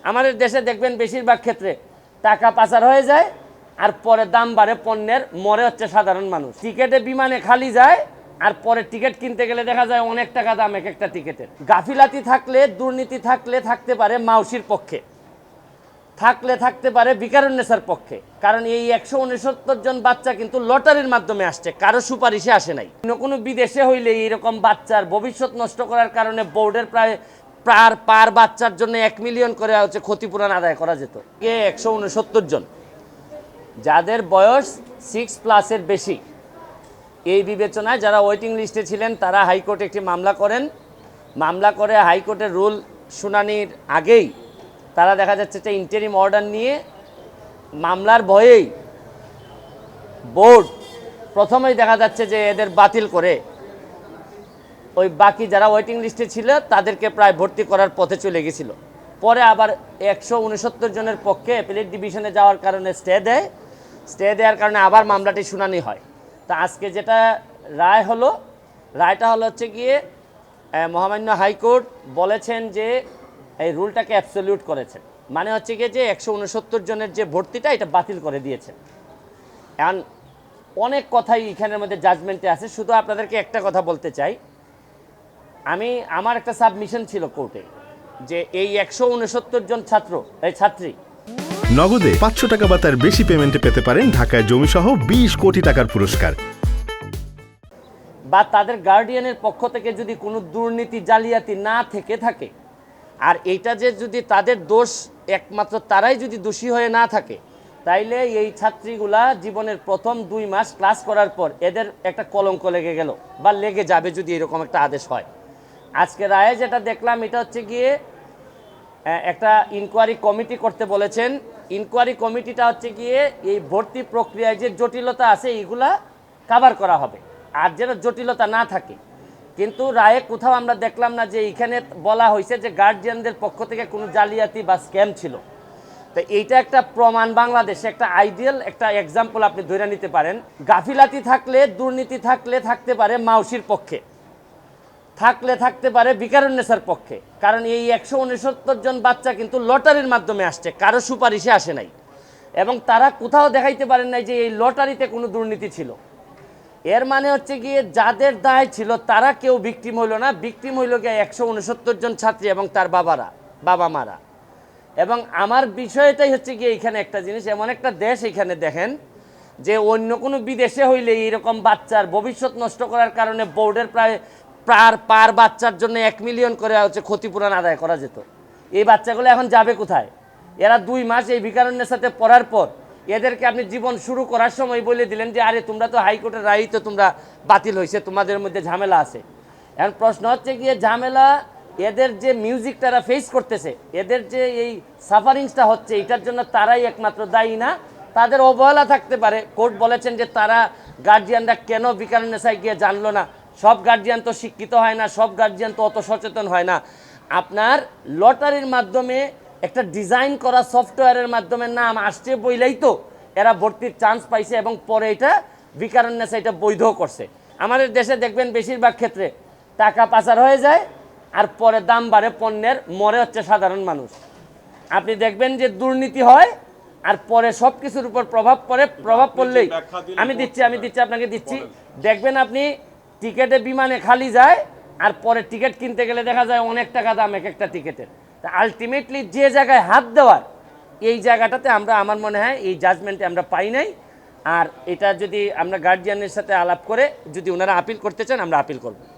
আমাদের দেশে দেখবেন বেশিরভাগ ক্ষেত্রে টাকা পাচার হয়ে যায় আর পরে দাম বাড়ে পণ্যের, মরে হচ্ছে সাধারণ মানুষ। টিকেটে বিমানে খালি যায় আর পরে টিকিট কিনতে গেলে দেখা যায় অনেক টাকা দাম এক একটা টিকিটের। গাফিলাতি থাকলে, দুর্নীতি থাকলে থাকতে পারে মাউসির পক্ষে, থাকলে থাকতে পারে ভিকারুন্নেসার পক্ষে। কারণ এই 169 জন বাচ্চা কিন্তু লটারির মাধ্যমে আসছে, কারো সুপারিশে আসে নাই। কোনো বিদেশে হইলে এইরকম বাচ্চার ভবিষ্যৎ নষ্ট করার কারণে বোর্ডের প্রায় পার বাচ্চার জন্য 1 মিলিয়ন করে হচ্ছে ক্ষতিপূরণ আদায় করা যেত। 169 জন যাদের বয়স 6+ বেশি, এই বিবেচনায় যারা ওয়েটিং লিস্টে ছিলেন তারা হাইকোর্টে একটি মামলা করেন। মামলা করে হাইকোর্টের রুল শুনানির আগেই তারা দেখা যাচ্ছে যে ইন্টারিম অর্ডার নিয়ে মামলার ভয়েই বোর্ড প্রথমেই দেখা যাচ্ছে যে এদের বাতিল করে ওই বাকি যারা ওয়েটিং লিস্টে ছিল তাদেরকে প্রায় ভর্তি করার পথে চলে গেছিল। পরে আবার 169 জনের পক্ষে অ্যাপিলেট ডিভিশনে যাওয়ার কারণে স্টে দেওয়ার কারণে আবার মামলাটি শুনানি হয়। তা আজকে যেটা রায় হলো, রায়টা হলো হচ্ছে গিয়ে মহামান্য হাইকোর্ট বলেছেন যে এই রুলটাকে অ্যাবসলিউট করেছেন, মানে হচ্ছে গিয়ে যে 169 জনের যে ভর্তিটা এটা বাতিল করে দিয়েছেন। এখন অনেক কথাই এখানের মধ্যে জাজমেন্টে আছে, শুধু আপনাদেরকে একটা কথা বলতে চাই। আমার একটা সাবমিশন ছিল কোর্টে যে এই 169 জন ছাত্রী নগদে 500 টাকা বা তার বেশি পেমেন্টে পেতে পারেন ঢাকায় জমিসহ 20 কোটি টাকার পুরস্কার। বা তাদের গার্ডিয়ানের পক্ষ থেকে যদি কোনো দুর্নীতি জালিয়াতি না থেকে থাকে, আর এইটা যে যদি তাদের দোষ একমাত্র তারাই যদি দোষী হয়ে না থাকে, তাইলে এই ছাত্রীগুলা জীবনের প্রথম 2 মাস ক্লাস করার পর এদের একটা কলঙ্ক লেগে গেল বা লেগে যাবে যদি এরকম একটা আদেশ হয়। আজকে রায়ে যেটা দেখলাম এটা হচ্ছে গিয়ে একটা ইনকোয়ারি কমিটি করতে বলেছেন। ইনকোয়ারি কমিটিটা হচ্ছে গিয়ে এই ভর্তি প্রক্রিয়ায় যে জটিলতা আছে এইগুলা কাভার করা হবে, আর যেন জটিলতা না থাকে। কিন্তু রায়ে কোথাও আমরা দেখলাম না যে এইখানে বলা হয়েছে যে গার্জিয়ানদের পক্ষ থেকে কোনো জালিয়াতি বা স্ক্যাম ছিল। তো এইটা একটা প্রমাণ, বাংলাদেশে একটা আইডিয়াল একটা এক্সাম্পল আপনি ধরে নিতে পারেন। গাফিলাতি থাকলে, দুর্নীতি থাকলে থাকতে পারে মাউসির পক্ষে, থাকলে থাকতে পারে ভিকারুন্নেসার পক্ষে। কারণ এই 169 জন বাচ্চা কিন্তু লটারির মাধ্যমে আসছে, কারো সুপারিশে আসে নাই, এবং তারা কোথাও দেখাইতে পারেন নাই যে এই লটারিতে কোনো দুর্নীতি ছিল। এর মানে হচ্ছে গিয়ে যাদের দায় ছিল তারা কেউ ভিকটিম হইল না, ভিকটিম হইল গিয়ে 169 জন ছাত্রী এবং তার বাবা মারা। এবং আমার বিষয়টাই হচ্ছে গিয়ে এইখানে একটা জিনিস, এমন একটা দেশ এখানে দেখেন যে অন্য কোনো বিদেশে হইলে এইরকম বাচ্চার ভবিষ্যৎ নষ্ট করার কারণে বোর্ডের পার বাচ্চার জন্য 1 মিলিয়ন করে হচ্ছে ক্ষতিপূরণ আদায় করা যেত। এই বাচ্চাগুলো এখন যাবে কোথায়? এরা 2 মাস এই ভিকারুন্নের সাথে পড়ার পর এদেরকে আপনি জীবন শুরু করার সময় বলে দিলেন যে আরে তোমরা তো হাইকোর্টের রায়ই তো তোমরা বাতিল হয়েছে, তোমাদের মধ্যে ঝামেলা আছে। এখন প্রশ্ন হচ্ছে গিয়ে ঝামেলা, এদের যে মিউজিকটারা ফেস করতেছে, এদের যে এই সাফারিংসটা হচ্ছে, এটার জন্য তারাই একমাত্র দায়ী না, তাদের অবহেলা থাকতে পারে। কোর্ট বলেছেন যে তারা গার্জিয়ানরা কেন ভিকারুন্নেসায় গিয়ে জানলো না। সব গার্জিয়ান তো শিক্ষিত হয় না, সব গার্জিয়ান তো অত সচেতন হয় না। আপনার লটারির মাধ্যমে একটা ডিজাইন করা সফটওয়্যারের মাধ্যমে নাম আসছে বইলেই তো এরা ভর্তির চান্স পাইছে, এবং পরে এটা ভিকারুন্নেসা এটা বৈধ করছে। আমাদের দেশে দেখবেন বেশিরভাগ ক্ষেত্রে টাকা পাচার হয়ে যায় আর পরে দাম বাড়ে পণ্যের, মরে হচ্ছে সাধারণ মানুষ। আপনি দেখবেন যে দুর্নীতি হয় আর পরে সব কিছুর উপর প্রভাব পড়লেই আমি দিচ্ছি আপনাকে দিচ্ছি, দেখবেন আপনি টিকেটে বিমানে খালি যায় আর পরে টিকিট কিনতে গেলে দেখা যায় অনেক টাকা দাম এক একটা টিকিটের। তা আলটিমেটলি যে জায়গায় হাত দেওয়ার, এই জায়গাটাতে আমার মনে হয় এই জাজমেন্টে আমরা পাই নাই। আর এটা যদি আমরা গার্জিয়ানের সাথে আলাপ করে যদি ওনারা আপিল করতে চান, আমরা আপিল করব।